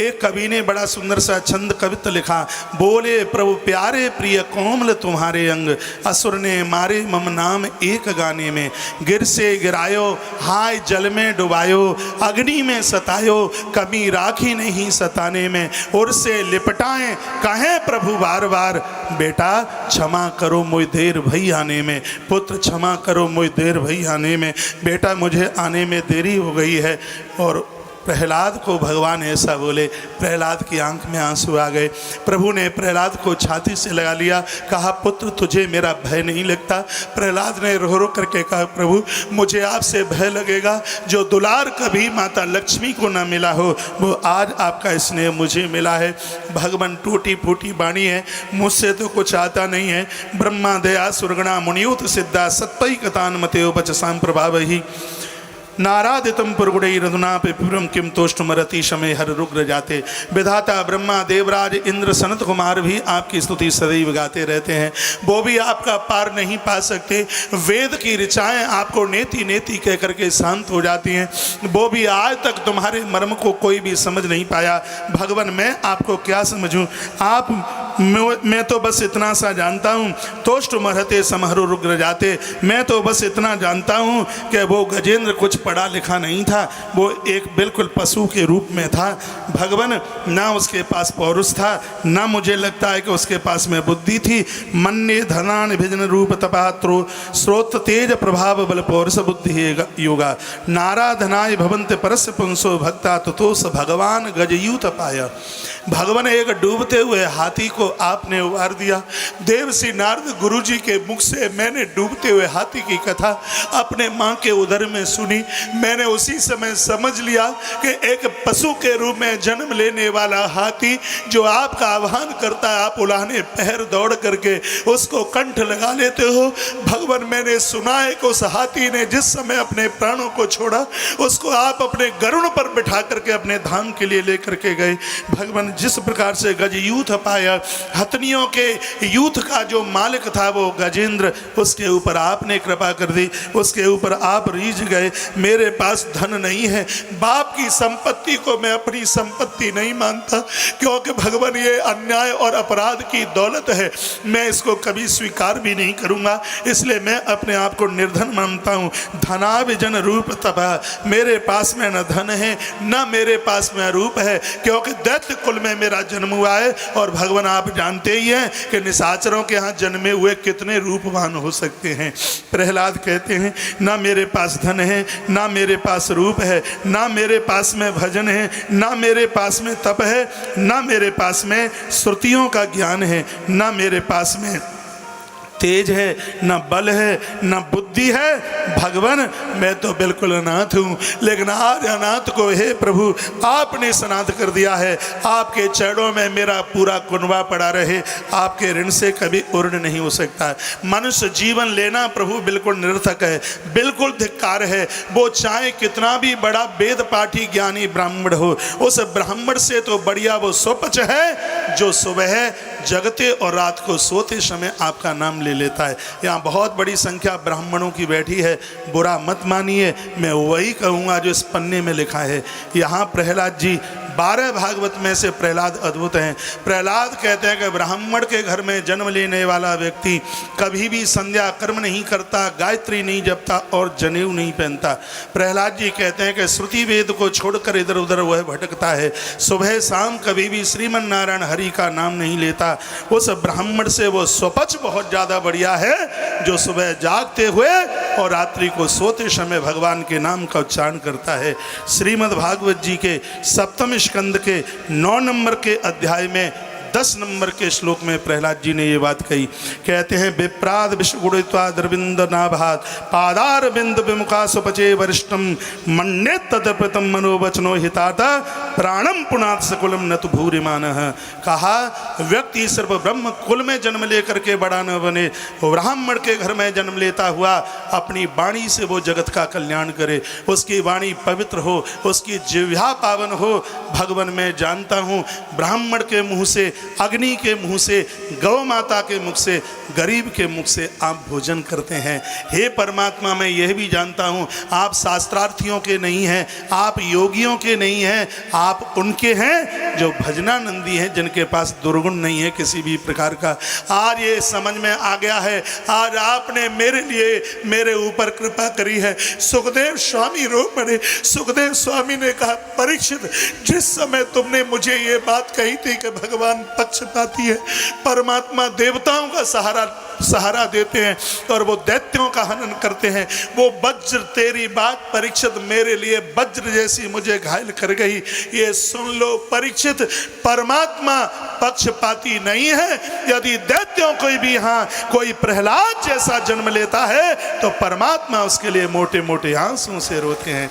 एक कवि ने बड़ा सुंदर सा छंद कवित्व लिखा, बोले प्रभु प्यारे प्रिय कोमल तुम्हारे अंग, असुर ने मारे मम नाम एक गाने में, गिर से गिरायो हाय जल में डुबायो, अग्नि में सतायो कभी राखी नहीं सताने में, उर से लिपटाएं कहें प्रभु बार बार, बेटा क्षमा करो मुझे देर भई आने में, पुत्र क्षमा करो मुझे देर भई आने में, बेटा मुझे आने में देरी हो गई है। और प्रहलाद को भगवान ऐसा बोले, प्रहलाद की आंख में आंसू आ गए। प्रभु ने प्रहलाद को छाती से लगा लिया, कहा पुत्र तुझे मेरा भय नहीं लगता। प्रहलाद ने रो रो करके कहा, प्रभु मुझे आपसे भय लगेगा, जो दुलार कभी माता लक्ष्मी को ना मिला हो वो आज आपका स्नेह मुझे मिला है। भगवान टूटी फूटी बाणी है, मुझसे तो कुछ आता नहीं है। ब्रह्मा दया सुरगणा मुनियुत सिद्धा सत्पई कतान मते उपचसाम प्रभाव ही, नारादितम पुरगुड़ई रधुना पे पुरम किम तोष्टमरति शमे हर रुग्र जाते। विधाता ब्रह्मा देवराज इंद्र सनत कुमार भी आपकी स्तुति सदैव गाते रहते हैं, वो भी आपका पार नहीं पा सकते। वेद की ऋचाएँ आपको नेति नेति कह करके शांत हो जाती हैं, वो भी आज तक तुम्हारे मर्म को कोई भी समझ नहीं पाया। भगवान मैं आपको क्या समझूं, आप मैं तो बस इतना सा जानता हूँ, तोष्ट मरहते समहरु रुग्र जाते। मैं तो बस इतना जानता हूँ कि वो गजेंद्र कुछ पढ़ा लिखा नहीं था, वो एक बिल्कुल पशु के रूप में था। भगवान ना उसके पास पौरुष था, ना मुझे लगता है कि उसके पास में बुद्धि थी। मन्ये धनान भिजन रूप तपात्रो स्रोत तेज प्रभाव बल पौरुष बुद्धि योगा, नाराधनाय भवंत परस्य पुंसो भक्ता तुतोस भगवान गजयूत पाया। भगवान एक डूबते हुए हाथी को आपने उबार दिया। देवसी नारद गुरुजी के मुख से मैंने डूबते हुए हाथी की कथा अपने माँ के उदर में सुनी। मैंने उसी समय समझ लिया कि एक पशु के रूप में जन्म लेने वाला हाथी जो आपका आह्वान करता है, आप उलाहने पहर दौड़ करके उसको कंठ लगा लेते हो। भगवान मैंने सुना है कि उस हाथी ने जिस समय अपने प्राणों को छोड़ा, उसको आप अपने गरुड़ पर बिठा करके अपने धाम के लिए लेकर के गए। भगवान जिस प्रकार से गज यूथ पाया, हथनियों के यूथ का जो मालिक था वो गजेंद्र, उसके ऊपर आपने कृपा कर दी, उसके ऊपर आप रीझ गए। मेरे पास धन नहीं है, बाप की संपत्ति को मैं अपनी संपत्ति नहीं मानता, क्योंकि भगवान ये अन्याय और अपराध की दौलत है, मैं इसको कभी स्वीकार भी नहीं करूंगा। इसलिए मैं अपने आप को निर्धन मानता हूँ। धनाभिजन रूप तपा, मेरे पास में न धन है न मेरे पास में रूप है, क्योंकि दैत्य कुल में मेरा जन्म हुआ है। और भगवान आप जानते ही हैं कि निशाचरों के यहाँ जन्मे हुए कितने रूपवान हो सकते हैं। प्रहलाद कहते हैं ना मेरे पास धन है, ना मेरे पास रूप है, ना मेरे पास में भजन है, ना मेरे पास में तप है, ना मेरे पास में श्रुतियों का ज्ञान है, ना मेरे पास में तेज है, न बल है, न बुद्धि है। भगवान मैं तो बिल्कुल अनाथ हूँ, लेकिन आज अनाथ को हे प्रभु आपने सनाथ कर दिया है। आपके चरणों में मेरा पूरा कुनबा पड़ा रहे, आपके ऋण से कभी उर्ण नहीं हो सकता। मनुष्य जीवन लेना प्रभु बिल्कुल निरर्थक है, बिल्कुल धिक्कार है। वो चाहे कितना भी बड़ा वेद पाठी ज्ञानी ब्राह्मण हो, उस ब्राह्मण से तो बढ़िया वो स्वपच है जो सुबह जगते और रात को सोते समय आपका नाम ले लेता है। यहाँ बहुत बड़ी संख्या ब्राह्मणों की बैठी है, बुरा मत मानिए, मैं वही कहूँगा जो इस पन्ने में लिखा है। यहाँ प्रहलाद जी 12 भागवत में से प्रहलाद अद्भुत हैं। प्रहलाद कहते हैं कि ब्राह्मण के घर में जन्म लेने वाला व्यक्ति कभी भी संध्या कर्म नहीं करता, गायत्री नहीं जपता और जनेऊ नहीं पहनता। प्रहलाद जी कहते हैं कि श्रुति वेद को छोड़कर इधर उधर वह भटकता है, सुबह शाम कभी भी श्रीमन नारायण हरि का नाम नहीं लेता। उस ब्राह्मण से वो स्वपच बहुत ज़्यादा बढ़िया है जो सुबह जागते हुए और रात्रि को सोते समय भगवान के नाम का उच्चारण करता है। श्रीमद् भागवत जी के 7वें स्कंद के 9 नंबर के अध्याय में 10 नंबर के श्लोक में प्रहलाद जी ने ये बात कही। कहते हैं विप्राद विश्वगुणित्वा द्रविंद नाभात पादार बिंद विमुखा सुपचे वरिष्ठम मन्ये तदप्रतम मनोवचनो हिताता प्राणम पुनाथ सकुलम न तो भूरिमान। कहा व्यक्ति सर्व ब्रह्म कुल में जन्म लेकर के बड़ा न बने, ब्राह्मण के घर में जन्म लेता हुआ अपनी वाणी से वो जगत का कल्याण करे, उसकी वाणी पवित्र हो, उसकी जिह्वा पावन हो। भगवान मैं जानता हूँ ब्राह्मण के मुँह से, अग्नि के मुँह से, गौ माता के मुख से, गरीब के मुख से आप भोजन करते हैं। हे परमात्मा मैं यह भी जानता हूँ आप शास्त्रार्थियों के नहीं हैं, आप योगियों के नहीं हैं, आप उनके हैं जो भजनानंदी हैं, जिनके पास दुर्गुण नहीं है किसी भी प्रकार का। आज ये समझ में आ गया है, आज आपने मेरे लिए मेरे ऊपर कृपा करी है। सुखदेव स्वामी रो पड़े। सुखदेव स्वामी ने कहा परीक्षित, जिस समय तुमने मुझे ये बात कही थी कि भगवान पक्षपाती है, परमात्मा देवताओं का सहारा देते हैं और वो दैत्यों का हनन करते हैं, वो वज्र, तेरी बात परीक्षित मेरे लिए वज्र जैसी मुझे घायल कर गई। ये सुन लो परीक्षित, परमात्मा पक्षपाती नहीं है। यदि दैत्यों को भी यहाँ कोई प्रहलाद जैसा जन्म लेता है तो परमात्मा उसके लिए मोटे मोटे आंसुओं से रोते हैं।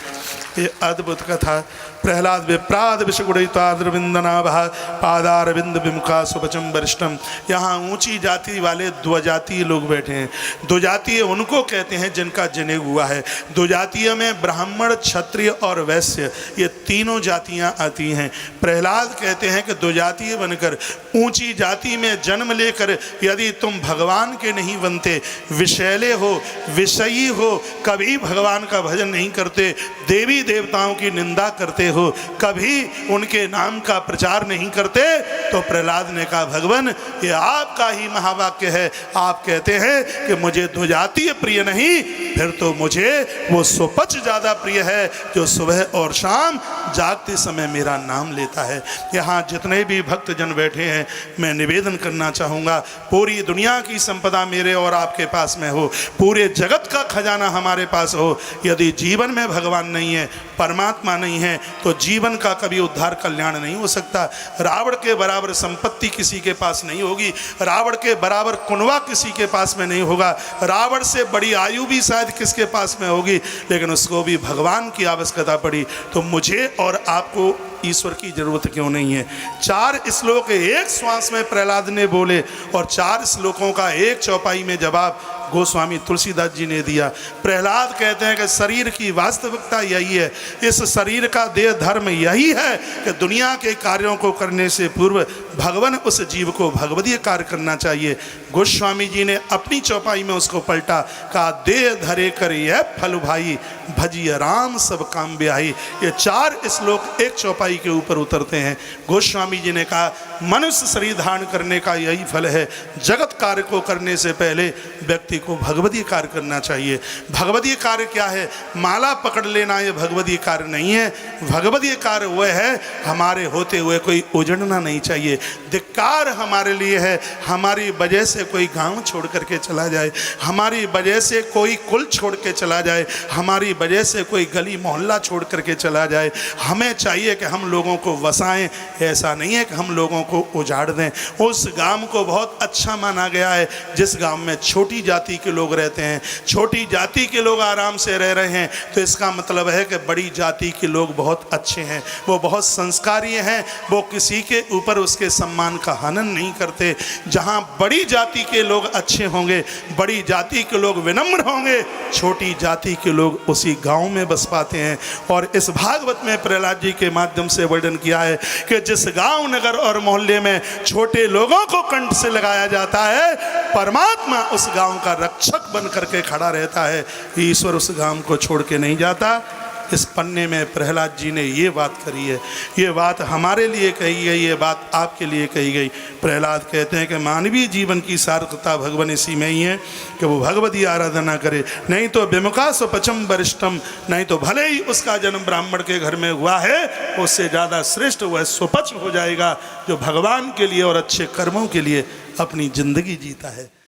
ये अद्भुत कथा। प्रहलाद विप्राद विषगुणिताद्रविंदनाभा पादारविंद विमुखा सुभचम वरिष्ठम। यहाँ ऊंची जाति वाले द्विजातीय लोग बैठे हैं। द्विजातीय उनको कहते हैं जिनका जनेऊ हुआ है। द्विजातीय में ब्राह्मण, क्षत्रिय और वैश्य, ये तीनों जातियाँ आती हैं। प्रहलाद कहते हैं कि द्विजातीय बनकर ऊंची जाति में जन्म लेकर यदि तुम भगवान के नहीं बनते, विषैले हो, विषयी हो, कभी भगवान का भजन नहीं करते, देवी देवताओं की निंदा करते हो, कभी उनके नाम का प्रचार नहीं करते, तो प्रहलाद ने कहा भगवान ये आपका ही महावाक्य है। आप कहते हैं कि मुझे द्विजातीय प्रिय नहीं, फिर तो मुझे वो सुपच ज़्यादा प्रिय है जो सुबह और शाम जागते समय मेरा नाम लेता है। यहाँ जितने भी भक्तजन बैठे हैं मैं निवेदन करना चाहूँगा, पूरी दुनिया की संपदा मेरे और आपके पास में हो, पूरे जगत का खजाना हमारे पास हो, यदि जीवन में भगवान नहीं है, परमात्मा नहीं है, तो जीवन का कभी उद्धार कल्याण नहीं हो सकता। रावण के बराबर संपत्ति किसी के पास नहीं होगी, रावण के बराबर कुनवा किसी के पास में नहीं होगा, रावण से बड़ी आयु भी शायद किसके पास में होगी, लेकिन उसको भी भगवान की आवश्यकता पड़ी। तो मुझे और आपको ईश्वर की जरूरत क्यों नहीं है। 4 श्लोक एक श्वास में प्रहलाद ने बोले और 4 श्लोकों का एक चौपाई में जवाब गोस्वामी तुलसीदास जी ने दिया। प्रहलाद कहते हैं कि शरीर की वास्तविकता यही है, इस शरीर का देह धर्म यही है कि दुनिया के कार्यों को करने से पूर्व भगवान उस जीव को भगवदीय कार्य करना चाहिए। गोस्वामी जी ने अपनी चौपाई में उसको पलटा, कहा देह धरे कर यह फल भाई, भजिय राम सब काम ब्याही। ये 4 श्लोक एक चौपाई के ऊपर उतरते हैं। गोस्वामी जी ने कहा मनुष्य शरीर धारण करने का यही फल है, जगत कार्य को करने से पहले व्यक्ति को भगवदीय कार्य करना चाहिए। भगवदीय कार्य क्या है? माला पकड़ लेना ये भगवदीय कार्य नहीं है। भगवदीय कार्य वह है हमारे होते हुए कोई उजड़ना नहीं चाहिए। धिक्कार हमारे लिए है हमारी वजह से कोई गांव छोड़ करके चला जाए, हमारी वजह से कोई कुल छोड़ के चला जाए, हमारी वजह से कोई गली मोहल्ला छोड़ करके चला जाए। हमें चाहिए कि हम लोगों को वसाएं, ऐसा नहीं है कि हम लोगों को उजाड़ दें। उस गांव को बहुत अच्छा माना गया है जिस गांव में छोटी जाति के लोग रहते हैं, छोटी जाति के लोग आराम से रह रहे हैं, तो इसका मतलब है कि बड़ी जाति के लोग बहुत अच्छे हैं, वो बहुत संस्कारी हैं, वो किसी के ऊपर उसके सम्मान का हनन नहीं करते। जहाँ बड़ी जाति के लोग अच्छे होंगे, बड़ी जाति के लोग विनम्र होंगे, छोटी जाति के लोग उसी गांव में बस पाते हैं। और इस भागवत में प्रहलाद जी के माध्यम से वर्णन किया है कि जिस गांव, नगर और मोहल्ले में छोटे लोगों को कंठ से लगाया जाता है, परमात्मा उस गांव का रक्षक बन करके खड़ा रहता है। ईश्वर उस गांव को छोड़ के नहीं जाता। इस पन्ने में प्रहलाद जी ने ये बात करी है, ये बात हमारे लिए कही गई, ये बात आपके लिए कही गई। प्रहलाद कहते हैं कि मानवीय जीवन की सार्थकता भगवान इसी में ही है कि वो भगवती आराधना करे, नहीं तो विमुखा स्वपचम वरिष्ठम, नहीं तो भले ही उसका जन्म ब्राह्मण के घर में हुआ है, उससे ज़्यादा श्रेष्ठ वह स्वपच हो जाएगा जो भगवान के लिए और अच्छे कर्मों के लिए अपनी जिंदगी जीता है।